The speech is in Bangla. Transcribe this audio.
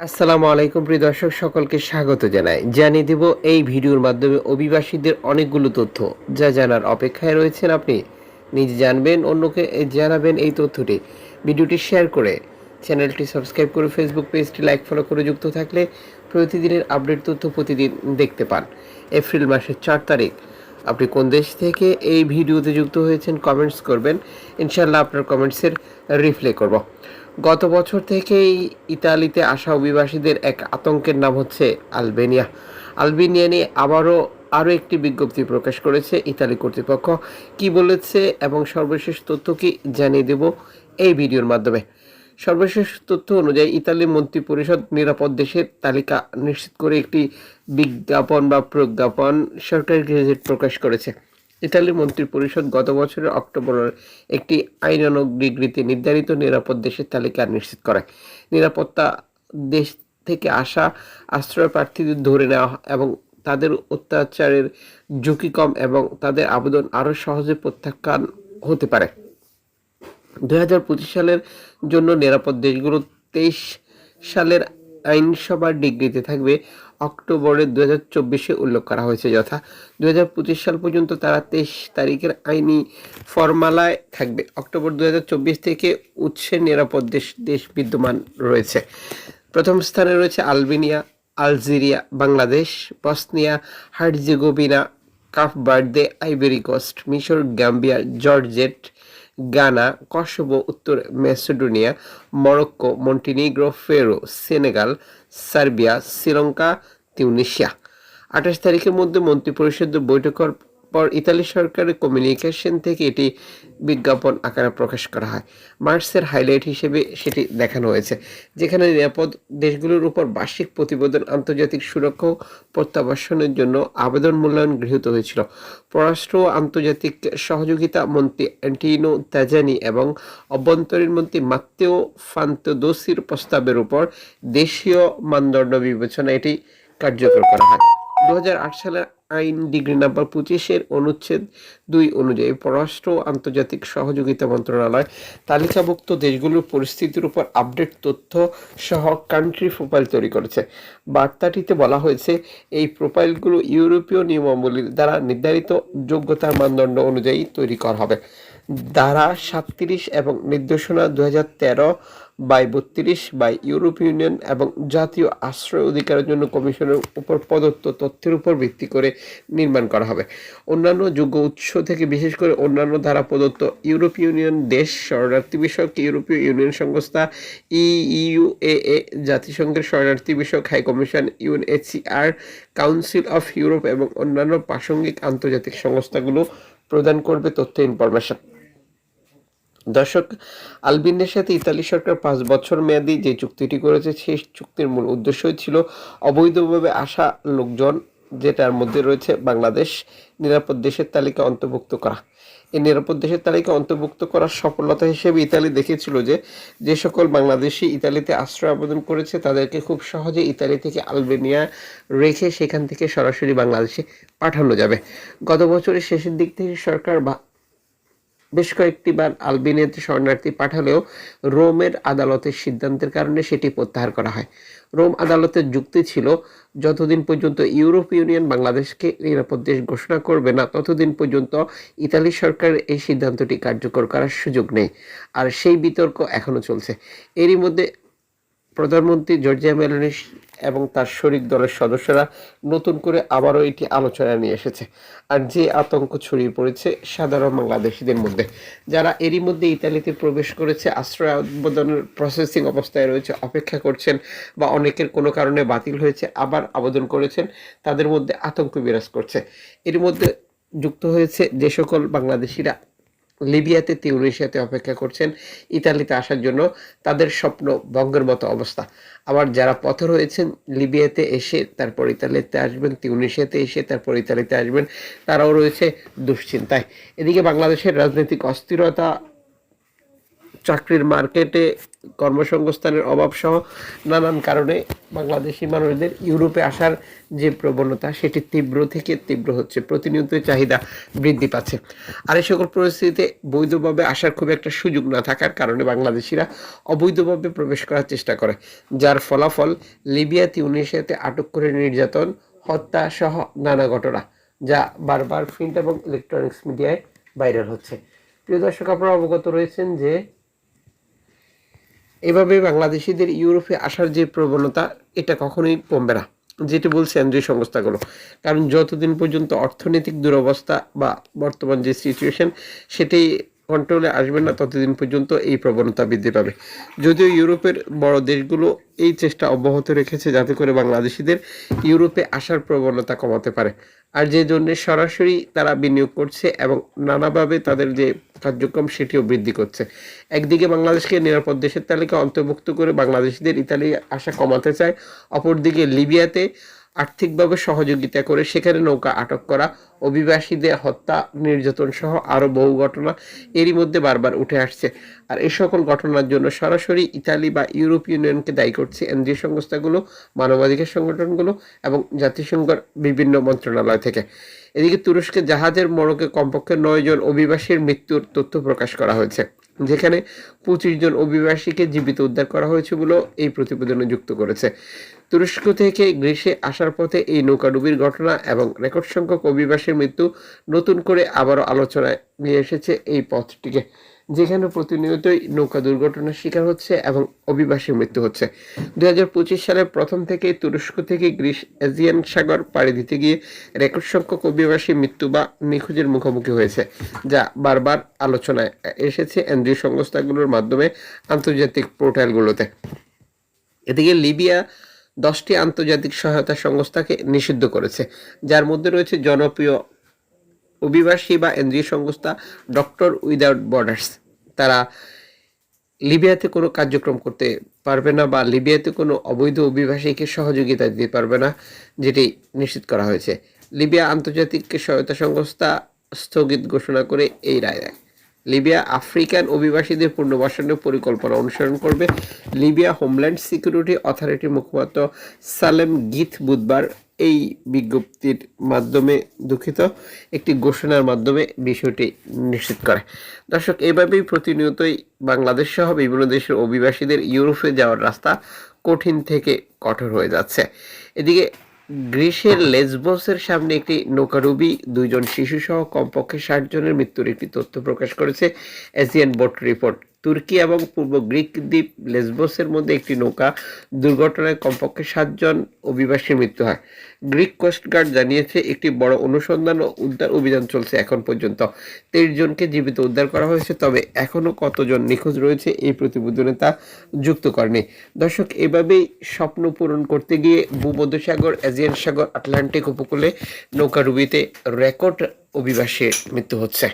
আসসালামু আলাইকুম প্রিয় দর্শক, সকলকে স্বাগত জানাই। জানিয়ে দেব এই ভিডিওর মাধ্যমে অভিবাসীদের অনেকগুলো তথ্য, যা জানার অপেক্ষায় রয়েছেন আপনি। নিজে জানবেন, অন্যকে জানাবেন এই তথ্যটি। ভিডিওটি শেয়ার করে চ্যানেলটি সাবস্ক্রাইব করে ফেসবুক পেজটি লাইক ফলো করে যুক্ত থাকলে প্রতিদিনের আপডেট তথ্য প্রতিদিন দেখতে পান। এপ্রিল মাসের 4 তারিখ। আপনি কোন দেশ থেকে এই ভিডিওতে যুক্ত হয়েছেন কমেন্টস করবেন, ইনশাল্লাহ আপনার কমেন্টসের রিপ্লে করব। গত বছর থেকেই ইতালিতে আসা অভিবাসীদের এক আতঙ্কের নাম হচ্ছে আলবেনিয়া। আলবেনিয়া নিয়ে আরও একটি বিজ্ঞপ্তি প্রকাশ করেছে ইতালি কর্তৃপক্ষ। কি বলেছে এবং সর্বশেষ তথ্য কি জানিয়ে দেব এই ভিডিওর মাধ্যমে। সর্বশেষ তথ্য অনুযায়ী ইতালি মন্ত্রিপরিষদ নিরাপদ দেশের তালিকা নিশ্চিত করে একটি বিজ্ঞাপন বা প্রজ্ঞাপন সরকারি গেজেট প্রকাশ করেছে। ইতালির মন্ত্রিপরিষদ গত বছরের অক্টোবরের একটি আইনানুগ ডিগ্রিতে নির্ধারিত নিরাপদ দেশের তালিকা নিশ্চিত করে। নিরাপত্তা দেশ থেকে আসা আশ্রয় প্রার্থীদের ধরে নেওয়া এবং তাদের অত্যাচারের ঝুঁকি কম এবং তাদের আবেদন আরও সহজে প্রত্যাখ্যান হতে পারে। 2025 সালের জন্য নিরাপদ দেশগুলো 23 সালের আইনসভার ডিগ্রিতে থাকবে। অক্টোবরে 2024 উল্লেখ করা হয়েছে, যথা 2025 সাল পর্যন্ত তারা 23 তারিখের আইনি ফর্মালায় থাকবে। অক্টোবর 2024 থেকে উৎসের নিরাপদ দেশ বিদ্যমান রয়েছে। প্রথম স্থানে রয়েছে Albania, Algeria, Bangladesh, Bosnia Herzegovina, Cape Verde, Ivory Coast, মিশর, গাম্বিয়া, জর্জেট, গানা, কসোভো, উত্তর Macedonia, Morocco, Montenegro, Faroe, Senegal, Serbia, Sri Lanka, Tunisia. 28 তারিখের মধ্যে মন্ত্রিপরিষদের বৈঠকের পর ইতালি সরকারের কমিউনিকেশন থেকে এটি বিজ্ঞাপন আকারে প্রকাশ করা হয়। মার্চের হাইলাইট হিসেবে সেটি দেখানো হয়েছে, যেখানে নিরাপদ দেশগুলোর উপর বার্ষিক প্রতিবেদন আন্তর্জাতিক সুরক্ষা ও প্রত্যাবাসনের জন্য আবেদন মূল্যায়ন গৃহীত হয়েছিল। পররাষ্ট্র ও আন্তর্জাতিক সহযোগিতা মন্ত্রী অ্যান্টিনো তাজানি এবং অভ্যন্তরীণ মন্ত্রী মাত্তেও ফান্তেদোসির প্রস্তাবের উপর দেশীয় মানদণ্ড বিবেচনায় এটি কার্যকর করা হয়। 2008 সালের আইন ডিগ্রি নাম্বার 25 অনুচ্ছেদ 2 অনুযায়ী পররাষ্ট্র ও আন্তর্জাতিক সহযোগিতা মন্ত্রণালয় তালিকাভুক্ত দেশগুলোর পরিস্থিতির উপর আপডেট তথ্য সহ কান্ট্রি প্রোফাইল তৈরি করেছে। বার্তাটিতে বলা হয়েছে, এই প্রোফাইলগুলো ইউরোপীয় নিয়মাবলীর দ্বারা নির্ধারিত যোগ্যতার মানদণ্ড অনুযায়ী তৈরি করা হবে। ধারা 37 এবং নির্দেশনা 2013/32 ইউরোপীয় ইউনিয়ন এবং জাতীয় আশ্রয় অধিকারের জন্য কমিশনের উপর প্রদত্ত তথ্যের উপর ভিত্তি করে নির্মাণ করা হবে। অন্যান্য যোগ্য উৎস থেকে, বিশেষ করে অন্যান্য ধারা প্রদত্ত ইউরোপীয় ইউনিয়ন দেশ, শরণার্থী বিষয়ক ইউরোপীয় ইউনিয়ন সংস্থা ইইউএএ, জাতিসংঘের শরণার্থী বিষয়ক high commission UNHCR, council of Europe এবং অন্যান্য প্রাসঙ্গিক আন্তর্জাতিক সংস্থাগুলো প্রদান করবে তথ্য ইনফরমেশন। দর্শক, আলবেনিয়ার সাথে ইতালি সরকার 5 বছর মেয়াদী যে চুক্তিটি করেছে, সেই চুক্তির মূল উদ্দেশ্যই ছিল অবৈধভাবে আসা লোকজন, যেটার মধ্যে রয়েছে বাংলাদেশ, নিরাপদ দেশের তালিকা অন্তর্ভুক্ত করা। এই নিরাপদ দেশের তালিকা অন্তর্ভুক্ত করার সফলতা হিসেবে ইতালি দেখেছিল যে সকল বাংলাদেশি ইতালিতে আশ্রয় আবেদন করেছে তাদেরকে খুব সহজে ইতালি থেকে আলবেনিয়া রেখে সেখান থেকে সরাসরি বাংলাদেশে পাঠানো যাবে। গত বছরের শেষের দিক থেকে সরকার বেশ কয়েকটি বার আলবেনিয়াতে শরণার্থী পাঠালেও রোমের আদালতের সিদ্ধান্তের কারণে সেটি প্রত্যাহার করা হয়। রোম আদালতের যুক্তি ছিল, যতদিন পর্যন্ত ইউরোপীয় ইউনিয়ন বাংলাদেশকে নিরাপদ দেশ ঘোষণা করবে না, ততদিন পর্যন্ত ইতালি সরকারের এই সিদ্ধান্তটি কার্যকর করার সুযোগ নেই। আর সেই বিতর্ক এখনো চলছে। এরই মধ্যে প্রধানমন্ত্রী জর্জিয়া মেলোনি এবং তার শরিক দলের সদস্যরা নতুন করে আবারও এটি আলোচনায় নিয়ে এসেছে। আর যে আতঙ্ক ছড়িয়ে পড়েছে সাধারণ বাংলাদেশিদের মধ্যে, যারা এরই মধ্যে ইতালিতে প্রবেশ করেছে, আশ্রয় আবেদনের প্রসেসিং অবস্থায় রয়েছে, অপেক্ষা করছেন, বা অনেকের কোনো কারণে বাতিল হয়েছে আবার আবেদন করেছেন, তাদের মধ্যে আতঙ্ক বিরাজ করছে। এর মধ্যে যুক্ত হয়েছে যে সকল বাংলাদেশিরা লিবিয়াতে, তিউনিসিয়াতে অপেক্ষা করছেন ইতালিতে আসার জন্য, তাদের স্বপ্ন ভঙ্গের মতো অবস্থা। আবার যারা পথে রয়েছেন, লিবিয়াতে এসে তারপর ইতালিতে আসবেন, তিউনিসিয়াতে এসে তারপর ইতালিতে আসবেন, তারাও রয়েছে দুশ্চিন্তায়। এদিকে বাংলাদেশের রাজনৈতিক অস্থিরতা, চাকরির মার্কেটে কর্মসংস্থানের অভাব সহ নানান কারণে বাংলাদেশি মানুষদের ইউরোপে আসার যে প্রবণতা সেটি তীব্র থেকে তীব্র হচ্ছে, প্রতিনিয়তই চাহিদা বৃদ্ধি পাচ্ছে। আর এই সকল পরিস্থিতিতে বৈধভাবে আসার খুব একটা সুযোগ না থাকার কারণে বাংলাদেশিরা অবৈধভাবে প্রবেশ করার চেষ্টা করে, যার ফলাফল লিবিয়া তিউনিসিয়াতে আটক করে নির্যাতন, হত্যা সহ নানা ঘটনা, যা বারবার প্রিন্ট এবং ইলেকট্রনিক্স মিডিয়ায় ভাইরাল হচ্ছে। প্রিয় দর্শক, আপনারা অবগত রয়েছেন যে এভাবে বাংলাদেশিদের ইউরোপে আসার যে প্রবণতা এটা কখনোই কমবে না, যেটি বলছে এনজিও সংস্থাগুলো। কারণ যতদিন পর্যন্ত অর্থনৈতিক দুরবস্থা বা বর্তমান যে সিচুয়েশন সেটি কন্ট্রোলে আসবে না, ততদিন পর্যন্ত এই প্রবণতা বৃদ্ধি পাবে। যদিও ইউরোপের বড় দেশগুলো এই চেষ্টা অব্যাহত রেখেছে যাতে করে বাংলাদেশিদের ইউরোপে আসার প্রবণতা কমাতে পারে, আর যে জন্য সরাসরি তারা বিনিয়োগ করছে এবং নানাভাবে তাদের যে কার্যক্রম সেটিও বৃদ্ধি করছে। একদিকে বাংলাদেশকে নিরাপদ দেশের তালিকা অন্তর্ভুক্ত করে বাংলাদেশিদের ইতালি আসা কমাতে চায়, অপরদিকে লিবিয়াতে আর্থিকভাবে সহযোগিতা করে সেখানে নৌকা আটক করা, অভিবাসীদের হত্যা, নির্যাতন সহ আরও বহু ঘটনা এরই মধ্যে বারবার উঠে আসছে। আর এই সকল ঘটনার জন্য সরাসরি ইতালি বা ইউরোপীয় ইউনিয়নকে দায়ী করছে এনজিও সংস্থাগুলো, মানবাধিকার সংগঠনগুলো এবং জাতিসংঘের বিভিন্ন মন্ত্রণালয় থেকে। এদিকে তুরস্কে জাহাজের মোড়কে কমপক্ষে 9 জন অভিবাসীর মৃত্যুর তথ্য প্রকাশ করা হয়েছে, যেখানে 25 জন অভিবাসীকে জীবিত উদ্ধার করা হয়েছে বলেও এই প্রতিবেদনে যুক্ত করেছে। তুরস্ক থেকে গ্রিসে আসার পথে এই নৌকাডুবির ঘটনা এবং রেকর্ড সংখ্যক অভিবাসীর মৃত্যু নতুন করে আবারও আলোচনায় নিয়ে এসেছে এই পথটিকে, যেখানে প্রতিনিয়তই নৌকা দুর্ঘটনার শিকার হচ্ছে এবং অভিবাসীর মৃত্যু হচ্ছে। 2025 সালের প্রথম থেকেই তুরস্ক থেকে গ্রিস এজিয়ান সাগর পাড়ি দিতে গিয়ে রেকর্ড সংখ্যক অভিবাসী মৃত্যু বা নিখোঁজের মুখোমুখি হয়েছে, যা বারবার আলোচনায় এসেছে এনজিও সংস্থাগুলোর মাধ্যমে আন্তর্জাতিক পোর্টালগুলোতে। এদিকে লিবিয়া 10টি আন্তর্জাতিক সহায়তা সংস্থাকে নিষিদ্ধ করেছে, যার মধ্যে রয়েছে জনপ্রিয় অভিবাসী বা এনজিও সংস্থা ডক্টর উইদাউট বর্ডার্স। তারা লিবিয়াতে কোনো কার্যক্রম করতে পারবে না বা লিবিয়াতে কোনো অবৈধ অভিবাসীকে সহযোগিতা দিতে পারবে না, যেটি নিশ্চিত করা হয়েছে। লিবিয়া আন্তর্জাতিক সহায়তা সংস্থা স্থগিত ঘোষণা করে এই রায় দেয়। লিবিয়া আফ্রিকান অভিবাসীদের পুনর্বাসনের পরিকল্পনা অনুসরণ করবে। লিবিয়া হোমল্যান্ড সিকিউরিটি অথরিটির মুখপাত্র সালেম গিথ বুধবার এই বিজ্ঞপ্তির মাধ্যমে একটি ঘোষণার মাধ্যমে বিষয়টি নিশ্চিত করে। দর্শক, এভাবেই প্রতিনিয়তই বাংলাদেশ সহ বিভিন্ন দেশের অভিবাসীদের ইউরোপে যাওয়ার রাস্তা কঠিন থেকে কঠোর হয়ে যাচ্ছে। এদিকে গ্রিসের লেসবোসের সামনে একটি নৌকাডুবি 2 জন শিশু সহ কমপক্ষে 60 জনের মৃত্যুর একটি তথ্য প্রকাশ করেছে এশিয়ান বোট রিপোর্ট। তুর্কি এবং পূর্ব গ্রিক দ্বীপ লেসবোসের মধ্যে একটি নৌকা দুর্ঘটনায় কমপক্ষে 7 জন অভিবাসীর মৃত্যু হয়। গ্রিক কোস্টগার্ড জানিয়েছে একটি বড় অনুসন্ধান ও উদ্ধার অভিযান চলছে। এখন পর্যন্ত 23 জনকে জীবিত উদ্ধার করা হয়েছে, তবে এখনও কতজন নিখোঁজ রয়েছে এই প্রতিবেদনে তা যুক্ত করেনি। দর্শক, এভাবেই স্বপ্ন পূরণ করতে গিয়ে ভূমধ্যসাগর, এজিয়ান সাগর, আটলান্টিক উপকূলে নৌকাডুবিতে রেকর্ড অভিবাসীর মৃত্যু হচ্ছে।